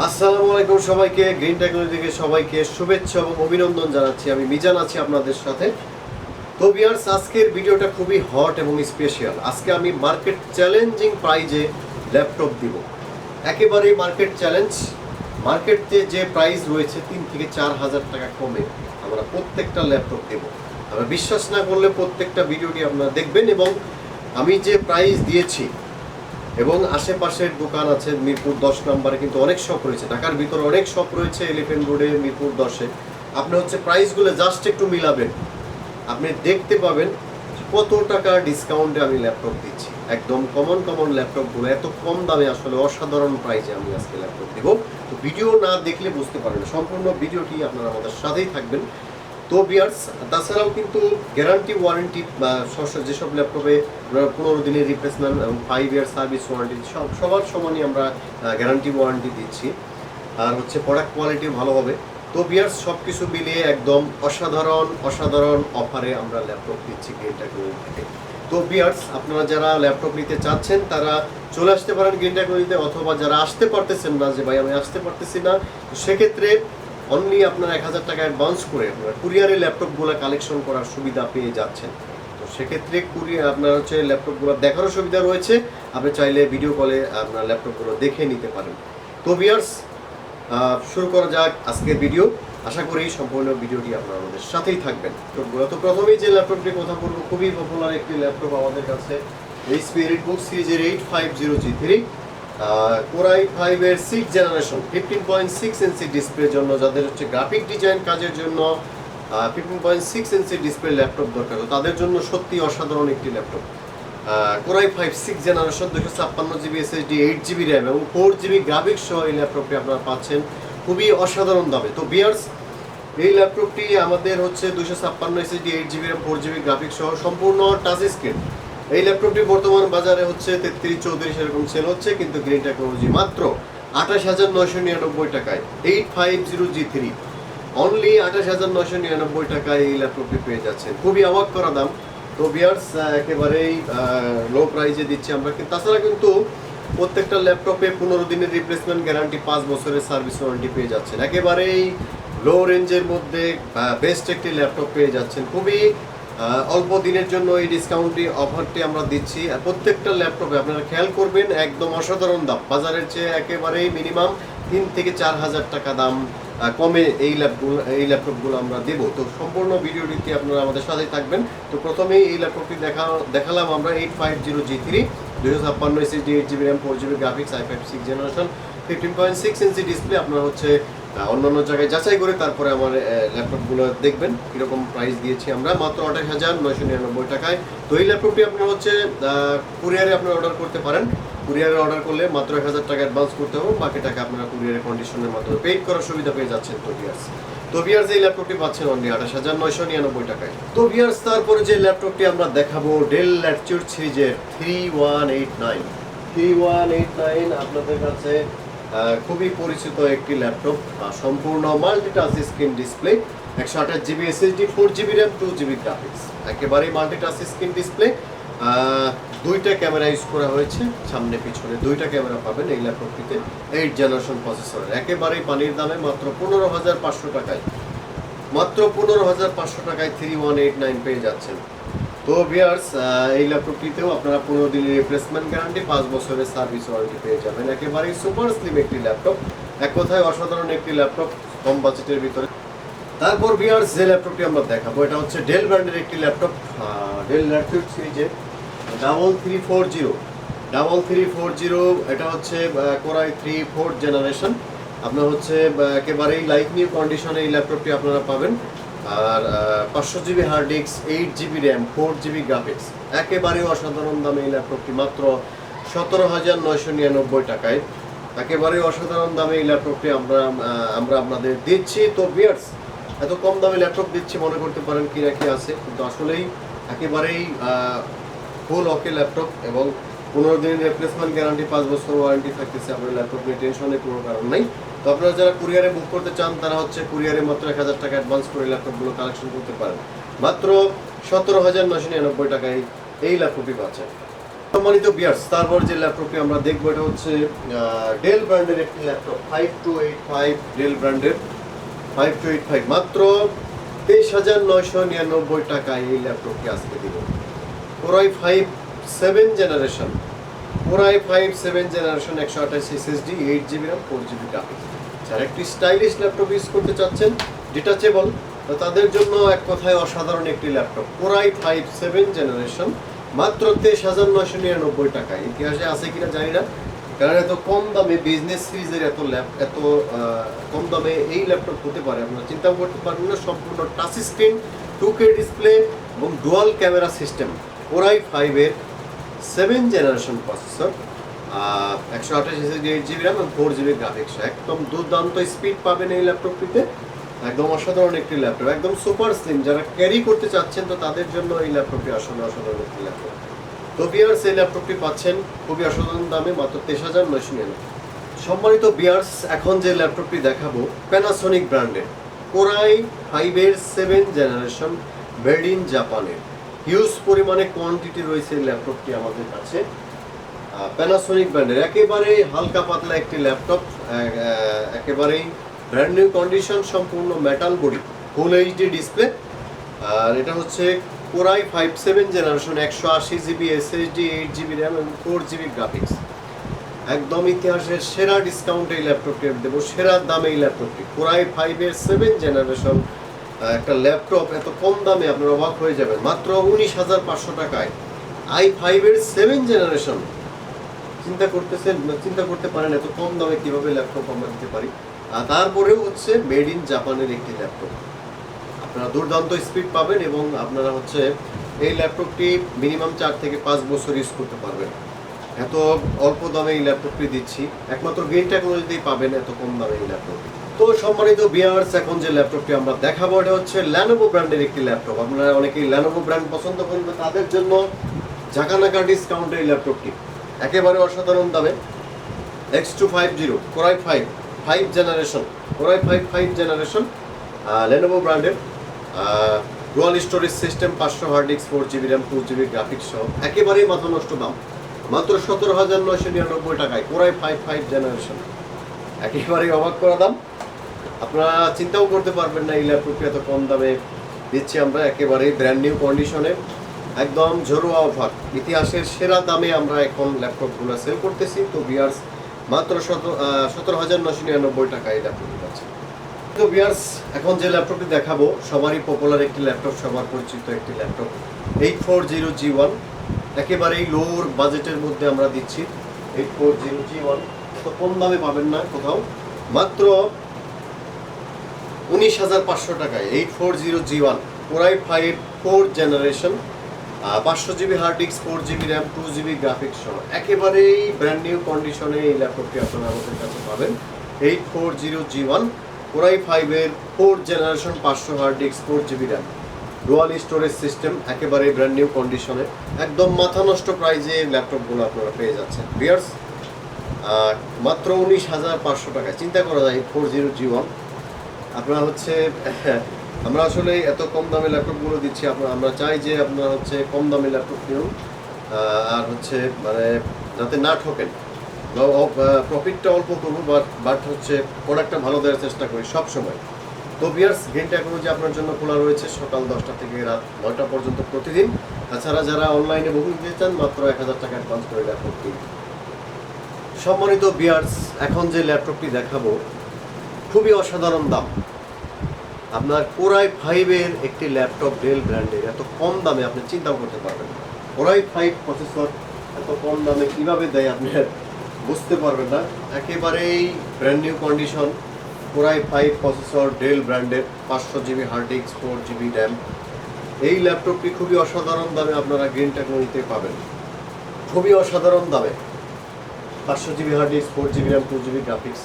আসসালামু আলাইকুম সবাইকে। গ্রিন টেকনোলজি থেকে সবাইকে শুভেচ্ছা এবং অভিনন্দন জানাচ্ছি। আমি মিজান আছি আপনাদের সাথে। তো ভিউয়ার্স, আজকের ভিডিওটা খুবই হট এবং স্পেশাল। আজকে আমি মার্কেট চ্যালেঞ্জিং প্রাইজে ল্যাপটপ দিব, একেবারেই মার্কেট চ্যালেঞ্জ। মার্কেটে যে প্রাইস রয়েছে 3 থেকে 4 হাজার টাকা কমে আমরা প্রত্যেকটা ল্যাপটপ দেব। আমরা বিশ্বাস না করলে প্রত্যেকটা ভিডিওটি আপনারা দেখবেন। এবং আমি যে প্রাইস দিয়েছি এবং আশেপাশের দোকান আছে, মিরপুর 10 নম্বরে কিন্তু অনেক শপ রয়েছে, ঢাকার ভিতরে অনেক শপ রয়েছে, এলিফেন্ট রোডে, মিরপুর 10-এ। আপনি প্রাইসগুলো জাস্ট একটু মিলাবেন, আপনি দেখতে পাবেন কত টাকা ডিসকাউন্টে আমি ল্যাপটপ দিচ্ছি। একদম কমন ল্যাপটপগুলো এত কম দামে, আসলে অসাধারণ প্রাইসে আমি আজকে ল্যাপটপ দেবো। তো ভিডিও না দেখলে বুঝতে পারবেন, সম্পূর্ণ ভিডিওটি আপনারা আমাদের সাথেই থাকবেন। তো ভিউয়ার্স, তাছাড়াও কিন্তু গ্যারান্টি ওয়ারেন্টি যেসব ল্যাপটপে 15 দিনের রিপ্লেসমেন্ট এবং 5 ইয়ার সার্ভিস ওয়ারেন্টি সবার সমানই আমরা গ্যারান্টি ওয়ারেন্টি দিচ্ছি। আর প্রোডাক্ট কোয়ালিটি ভালো হবে। তো ভিউয়ার্স, সব কিছু মিলিয়ে একদম অসাধারণ অফারে আমরা ল্যাপটপ দিচ্ছি গ্রিন টেকনোলজি থেকে। তো ভিউয়ার্স, আপনারা যারা ল্যাপটপ নিতে চাচ্ছেন তারা চলে আসতে পারেন গ্রিন টেকনোলজিতে, অথবা যারা আসতে পারতেছেন না, যে ভাই আমি আসতে পারতেছি না, তো সেক্ষেত্রে অনলি আপনার 1000 টাকা অ্যাডভান্স করে আপনার কুরিয়ারে ল্যাপটপগুলো কালেকশন করার সুবিধা পেয়ে যাচ্ছেন। তো সেক্ষেত্রে আপনার ল্যাপটপগুলো দেখারও সুবিধা রয়েছে। আপনি চাইলে ভিডিও কলে আপনার ল্যাপটপগুলো দেখে নিতে পারেন। তো ভিউয়ার্স, শুরু করা যাক আজকের ভিডিও। আশা করি সম্পূর্ণ ভিডিওটি আপনারা আমাদের সাথেই থাকবেন। তো প্রথমেই যে ল্যাপটপটি কথা বলবো, খুবই পপুলার একটি ল্যাপটপ আমাদের কাছে, এইচপি এলিটবুক সিরিজের 850G3 Core i5 এর 6th জেনারেশন 15.6 ইঞ্চি ডিসপ্লের জন্য, যাদের গ্রাফিক ডিজাইন কাজের জন্য 15.6 ইঞ্চি ডিসপ্লে ল্যাপটপ দরকার, তাদের জন্য সত্যি অসাধারণ একটি laptop. Core i5 6th generation 256GB SSD 8GB RAM এবং 4GB গ্রাফিক্স সহ এই ল্যাপটপটি আপনারা পাচ্ছেন খুবই অসাধারণ দামে। তো ভিউয়ার্স, এই ল্যাপটপটি আমাদের 256 SSD 8GB RAM 4GB graphics সহ সম্পূর্ণ টাচ স্ক্রিন। এই ল্যাপটপটি বর্তমান বাজারে 33-34 এরকম সেল হচ্ছে, কিন্তু গ্রিন টেকনোলজি মাত্র 28,999 টাকায় 850G3 অনলি 28,999 টাকায় এই ল্যাপটপটি পেয়ে যাচ্ছেন। খুবই অবাক করা দাম। তো ভিউয়ার্স, একেবারেই লো প্রাইসে দিচ্ছি আমরা। তাছাড়া কিন্তু প্রত্যেকটা ল্যাপটপে 15 দিনের রিপ্লেসমেন্ট গ্যারান্টি, 5 বছরের সার্ভিস ওয়ারেন্টি পেয়ে যাচ্ছেন। একেবারেই লো রেঞ্জের মধ্যে বেস্ট একটি ল্যাপটপ পেয়ে যাচ্ছেন। খুবই অল্প দিনের জন্য এই ডিসকাউন্টটি অফারটি আমরা দিচ্ছি। আর প্রত্যেকটা ল্যাপটপে আপনারা খেয়াল করবেন একদম অসাধারণ দাম, বাজারের চেয়ে একেবারেই মিনিমাম 3 থেকে 4 হাজার টাকা দাম কমে এই ল্যাপটপগুলো আমরা দেবো। তো সম্পূর্ণ ভিডিওটিতে আপনারা আমাদের সাথেই থাকবেন। তো প্রথমেই এই ল্যাপটপটি দেখালাম আমরা 850G3 256 SSD 8GB RAM 4GB graphics i5 6th generation 15.6 inch display. আপনারা অন্যান্য জায়গায় যাচাই করে তারপরে আমার ল্যাপটপগুলো দেখবেন কীরকম প্রাইস দিয়েছি আমরা, মাত্র 28,999 টাকায়। তো এই ল্যাপটপটি আপনারা কুরিয়ারে আপনারা অর্ডার করতে পারেন। কুরিয়ারে অর্ডার করলে মাত্র 1000 টাকা অ্যাডভান্স করতে হবে, বাকি টাকা আপনারা কুরিয়ারের কন্ডিশনের মাধ্যমে পেড করার সুবিধা পেয়ে যাচ্ছেন। তো ভিউয়ার্স, এই ল্যাপটপটি পাচ্ছেন অনলি 28,999 টাকায়। তো ভিউয়ার্স, তারপরে যে ল্যাপটপটি আমরা দেখাবো, ডেল ল্যাটিটিউড সিরিজের 3189 আপনাদের কাছে খুবই পরিচিত একটি ল্যাপটপ, সম্পূর্ণ multi-touch screen display, 128GB SSD 4GB RAM 2GB graphics, একেবারেই মাল্টিটাচ স্ক্রিন ডিসপ্লে। দুইটা ক্যামেরা ইউজ করা হয়েছে, সামনে পিছনে দুইটা ক্যামেরা পাবেন এই ল্যাপটপটিতে। 8th জেনারেশন প্রসেসরের, একেবারেই পানির দামে মাত্র 15,500 টাকায়, মাত্র 15,500 টাকায় 3189 পেয়ে যাচ্ছেন। তো ভিউয়ার্স, এই ল্যাপটপটিতেও আপনারা 15 দিনের রিপ্লেসমেন্ট গ্যারান্টি, 5 বছরের সার্ভিস ওয়ারেন্টি পেয়ে যাবেন। একেবারেই সুপার স্লিম একটি ল্যাপটপ, এক কথায় অসাধারণ একটি ল্যাপটপ কম বাজেটের ভিতরে। তারপর ভিউয়ার্স, যে ল্যাপটপটি আমরা দেখাবো, এটা ডেল ব্র্যান্ডের একটি ল্যাপটপ, ডেল ল্যাটিটিউড সিরিজের 3340। এটা Core i3 4th জেনারেশন। আপনার একেবারেই লাইট নিউ কন্ডিশনে এই ল্যাপটপটি আপনারা পাবেন। আর 500GB hard disk, 8GB RAM 4GB graphics, একেবারেই অসাধারণ দামে এই ল্যাপটপটি মাত্র 17,999 টাকায়, একেবারেই অসাধারণ দামে এই ল্যাপটপটি আমরা আপনাদের দিচ্ছি। তো ভিউয়ার্স, এত কম দামে ল্যাপটপ দিচ্ছি মনে করতে পারেন কি না কি আছে, কিন্তু আসলেই একেবারেই ফুল ওকে ল্যাপটপ এবং 15 দিনের রিপ্লেসমেন্ট গ্যারান্টি, 5 বছর ওয়ারেন্টি থাকতেছে। আপনার ল্যাপটপ নিয়ে টেনশনের কোনো কারণ নেই। তো আপনারা যারা কুরিয়ারে বুক করতে চান তারা কুরিয়ারে মাত্র 1000 টাকা অ্যাডভান্স করে ল্যাপটপগুলো কালেকশন করতে পারেন। মাত্র 17,999 টাকায় এই ল্যাপটপটি পাচ্ছেন। সম্মানিত ভিউয়ার্স, তারপর যে ল্যাপটপটি আমরা দেখবো এটা হচ্ছে ডেল ব্র্যান্ডের একটি ল্যাপটপ 5285 ডেল ব্র্যান্ডের 5285 মাত্র 23,999 টাকায় এই ল্যাপটপটি আজকে দিব। Core i 7 generation, core i 7 generation 128 SSD 8GB RAM 4GB graphics. যারা একটি স্টাইলিশ ল্যাপটপ ইউজ করতে চাচ্ছেন ডিটাচেবল, তাদের জন্য এক কথায় অসাধারণ একটি ল্যাপটপ কোরাই 7 জেনারেশন মাত্র 23,999 টাকায়। ইতিহাসে আছে কিনা জানি না, কারণ এত কম দামে বিজনেস সিরিজের এত কম দামে এই ল্যাপটপ হতে পারে আপনারা চিন্তাও করতে পারবেন না। সম্পূর্ণ টাচ স্ক্রিন, 2K ডিসপ্লে এবং dual camera system, core i 7 generation processor, 128 SSD 8GB RAM এবং 4GB গ্রাফিক্স। একদম দুর্দান্ত স্পিড পাবেন এই ল্যাপটপটিতে, একদম অসাধারণ একটি ল্যাপটপ, একদম সুপার স্লিম। যারা ক্যারি করতে চাচ্ছেন তো তাদের জন্য এই ল্যাপটপটি আসলে অসাধারণ একটি ল্যাপটপ। তো ভিউয়ার্স, এই ল্যাপটপটি পাচ্ছেন খুবই অসাধারণ দামে মাত্র 23,999। সম্মানিত ভিউয়ার্স, এখন যে ল্যাপটপটি দেখাবো প্যানাসোনিক ব্র্যান্ডের কোরাই 7 জেনারেশন মেড ইন জাপানের। হিউজ পরিমাণে কোয়ান্টিটি রয়েছে এই ল্যাপটপটি আমাদের কাছে। প্যানাসোনিক ব্র্যান্ডের একেবারে হালকা পাতলা একটি ল্যাপটপ, একেবারেই ব্র্যান্ড নিউ কন্ডিশন, সম্পূর্ণ metal body, full HD display. আর এটা হচ্ছে core i 7 generation 180GB SSD 8GB RAM এবং 4GB গ্রাফিক্স। একদম ইতিহাসের সেরা ডিসকাউন্টে এই ল্যাপটপটি দেবো, সেরা দামে এই ল্যাপটপটি। কোরাই 7 জেনারেশন একটা ল্যাপটপ এত কম দামে আপনারা অবাক হয়ে যাবেন, মাত্র 19,500 টাকায়। i5 7 জেনারেশন, চিন্তা করতে পারেন এত কম দামে কিভাবে ল্যাপটপ আমরা দিতে পারি। আর তারপরেও হচ্ছে মেড ইন জাপানের একটি ল্যাপটপ, আপনারা দুর্দান্ত স্পিড পাবেন এবং আপনারা হচ্ছে এই ল্যাপটপটি মিনিমাম 4 থেকে 5 বছর ইউজ করতে পারবেন। এত অল্প দামে এই ল্যাপটপটি দিচ্ছি, একমাত্র গ্রিন টেকনোলজিতেই পাবেন এত কম দামে এই ল্যাপটপটি। তো সম্মানিত ভিউয়ার্স, এখন যে ল্যাপটপটি আমরা দেখাবো এটা হচ্ছে ল্যানোভো ব্র্যান্ডের একটি ল্যাপটপ। আপনারা অনেকেই ল্যানোভো ব্র্যান্ড পছন্দ করবেন, তাদের জন্য ঝাঁকানাকা ডিসকাউন্টে এই ল্যাপটপটি একেবারে অসাধারণ দামে। X250 core i 5 generation, core i 5 generation Lenovo ব্র্যান্ডের, dual storage system, 500 hard disk, 4GB RAM 2GB graphics সহ একেবারেই মাথা নষ্ট দাম, মাত্র 17,999 টাকায় কোরাই 5 জেনারেশন। একেবারেই অবাক করা দাম, আপনারা চিন্তাও করতে পারবেন না এই ল্যাপটপটি এত কম দামে দিচ্ছি আমরা, একেবারেই ব্র্যান্ড নিউ কন্ডিশনে, একদম ঝরোয়া অফার। ইতিহাসের সেরা দামে আমরা এখন ল্যাপটপগুলো সেল করতেছি। তো ভিউয়ার্স, মাত্র 17,999 টাকা এই ল্যাপটপটি পাচ্ছে। তো ভিউয়ার্স, এখন যে ল্যাপটপটি দেখাবো সবারই পপুলার একটি ল্যাপটপ, সবার পরিচিত একটি ল্যাপটপ 840G1, একেবারেই লোর বাজেটের মধ্যে আমরা দিচ্ছি 840G1। তো কম দামে পাবেন না কোথাও, মাত্র 19,500 টাকায় 840G1 core i 4 generation, 500GB hard disk, 4GB RAM 2GB graphics সহ একেবারেই ব্র্যান্ড নিউ কন্ডিশনে এই ল্যাপটপটি আপনারা আমাদের কাছে পাবেন। 840G1 core i 4 generation, 500 hard disk, 4GB RAM, dual storage system, একেবারেই ব্র্যান্ড নিউ কন্ডিশনে, একদম মাথা নষ্ট প্রাইজে ল্যাপটপগুলো আপনারা পেয়ে যাচ্ছেন ভিউয়ার্স, মাত্র 19,500 টাকায়। চিন্তা করা যায় 840G1 আপনারা হচ্ছে আমরা আসলে এত কম দামে ল্যাপটপগুলো দিচ্ছি, আমরা চাই যে আপনারা হচ্ছে কম দামে ল্যাপটপ কিনুন, আর হচ্ছে মানে যাতে না ঠকেন, প্রফিটটা অল্প করবো বাট হচ্ছে প্রোডাক্টটা ভালো দেওয়ার চেষ্টা করি সব সময়। তো ভিউয়ার্স, গ্রিন টেকনোলজি আপনার জন্য খোলা রয়েছে সকাল 10টা থেকে রাত 9টা পর্যন্ত প্রতিদিন। তাছাড়া যারা অনলাইনে বুকিং দিতে চান মাত্র 1,000 টাকা অ্যাডভান্স করে ল্যাপটপ কিনুন। সম্মানিত ভিউয়ার্স, এখন যে ল্যাপটপটি দেখাবো খুবই অসাধারণ দাম, আপনার কোরাই 5 একটি ল্যাপটপ ডেল ব্র্যান্ডের এত কম দামে আপনি চিন্তাও করতে পারবেন না। কোরাই 5 প্রসেসর এত কম দামে কিভাবে দেয় আপনি বুঝতে পারবেন না, একেবারেই brand new condition core i 5 processor Dell ব্র্যান্ডের, 500GB hard disk, 4GB RAM। এই ল্যাপটপটি খুবই অসাধারণ দামে আপনারা গ্রিন টেকনোলজিতে পাবেন, খুবই অসাধারণ দামে, 500GB hard disk, 4GB RAM 2GB graphics.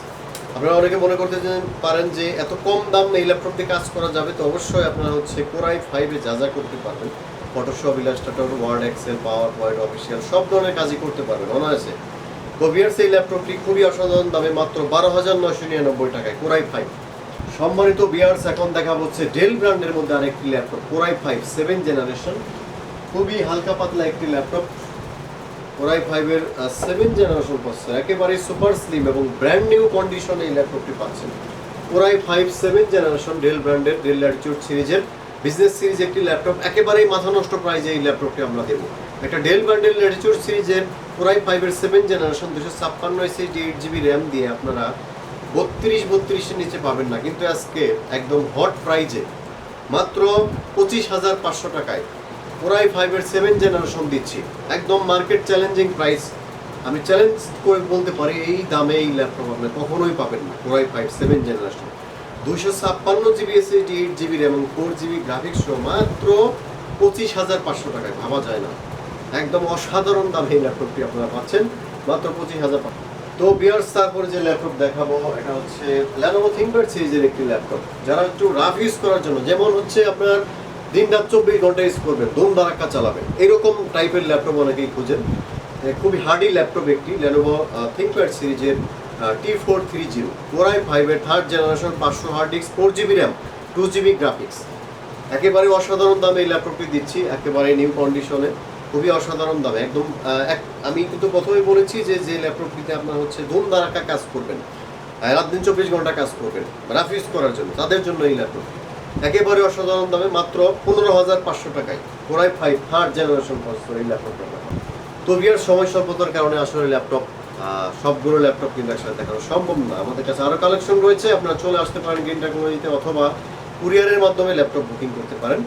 আপনারা অনেকে মনে করতে পারেন যে এত কম দাম এই ল্যাপটপ দিয়ে কাজ করা যাবে, তো অবশ্যই আপনারা হচ্ছে কোরাই 5 যা করতে পারবেন, Photoshop, Illustrator, Word, Excel, PowerPoint, official সব ধরনের কাজই করতে পারবেন অনায়াসে। তো ভিউয়ার্স, এই ল্যাপটপটি খুবই অসাধারণ দামে মাত্র 12,999 টাকায় কোরাই 5। সম্মানিত ভিউয়ার্স, এখন দেখা হচ্ছে ডেল ব্র্যান্ডের মধ্যে আরেকটি ল্যাপটপ কোরাই 7 জেনারেশন, খুবই হালকা পাতলা একটি ল্যাপটপ, কোরাই 5 এর 7 জেনারেশন প্রসেসর, একেবারে সুপার স্লিম এবং ব্র্যান্ড নিউ কন্ডিশনে এই ল্যাপটপটি পাচ্ছেন। কোরাই 5 7 জেনারেশন ডেল ব্র্যান্ডের ডেল ল্যাটিটিউড সিরিজের বিজনেস সিরিজ একটি ল্যাপটপ, একেবারেই মাথা নষ্ট প্রাইজে এই ল্যাপটপটি আমরা দেবো। একটা ডেল ব্র্যান্ডের ল্যাটিটিউড সিরিজের কোরাই 5 এর 7 জেনারেশন 256 SSD 8GB র্যাম দিয়ে আপনারা 32-32 নিচে পাবেন না, কিন্তু আজকে একদম হট প্রাইজে মাত্র 25,500 টাকায় কোরাই 5 এর 7 জেনারেশন দিচ্ছি, একদম মার্কেট চ্যালেঞ্জিং প্রাইস। আমি চ্যালেঞ্জ করে বলতে পারি এই দামে এই ল্যাপটপ আপনি কখনোই পাবেন না। Core i 5 7 generation 256GB SSD 8GB RAM এবং 4GB গ্রাফিক্স সহ মাত্র 25,500 টাকায়, ভাবা যায় না, একদম অসাধারণ দামে এই ল্যাপটপটি আপনারা পাচ্ছেন মাত্র 25,500। তো ভিউয়ার্স, তারপরে যে ল্যাপটপ দেখাবো এটা হচ্ছে Lenovo ThinkPad সিরিজের একটি ল্যাপটপ, যারা একটু রাফ ইউজ করার জন্য, যেমন হচ্ছে আপনার দিন রাত 24 ঘন্টা ইউজ করবেন, দুম দারাক্কা চালাবেন, এরকম টাইপের ল্যাপটপ অনেকেই খুঁজেন। খুবই হার্ডি ল্যাপটপ একটি Lenovo ThinkPad সিরিজের T430 কোরাই 5 এর 3rd generation 500 hard disk 4GB RAM 2GB graphics, একেবারে অসাধারণ দামে এই ল্যাপটপটি দিচ্ছি, একেবারে নিউ কন্ডিশনে, খুবই অসাধারণ দামে একদম। আমি কিন্তু প্রথমেই বলেছি যে ল্যাপটপটিতে আপনার হচ্ছে ধুম ধারাক্কা কাজ করবেন, রাত দিন 24 ঘন্টা কাজ করবেন রাফ ইউজ করার জন্য, তাদের জন্য এই ল্যাপটপটি একেবারে অসাধারণ দামে মাত্র 15,500 টাকায় কোরাই 5 3rd জেনারেশন প্রসেসর এই ল্যাপটপটা। তো ভিউয়ার, সময় স্বল্পতার কারণে আসলে ল্যাপটপ সবগুলো ল্যাপটপ কিন্তু একসাথে দেখানো সম্ভব না। আমাদের কাছে আরও কালেকশন রয়েছে, আপনারা চলে আসতে পারেন গ্রিন টেকনোলজিতে অথবা কুরিয়ারের মাধ্যমে ল্যাপটপ বুকিং করতে পারেন,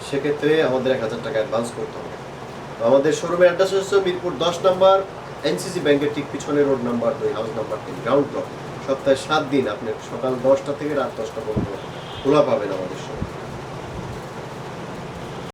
সেক্ষেত্রে আমাদের 1,000 টাকা অ্যাডভান্স করতে হবে। তো আমাদের শোরুমের অ্যাড্রেস হচ্ছে মিরপুর 10 নম্বর এনসিসি ব্যাংকের ঠিক পিছনে, road number 2, house number 3, ground floor. সপ্তাহে 7 দিন আপনি সকাল 10টা থেকে রাত 10টা পর্যন্ত খোলা পাবেন আমাদের শোরুম।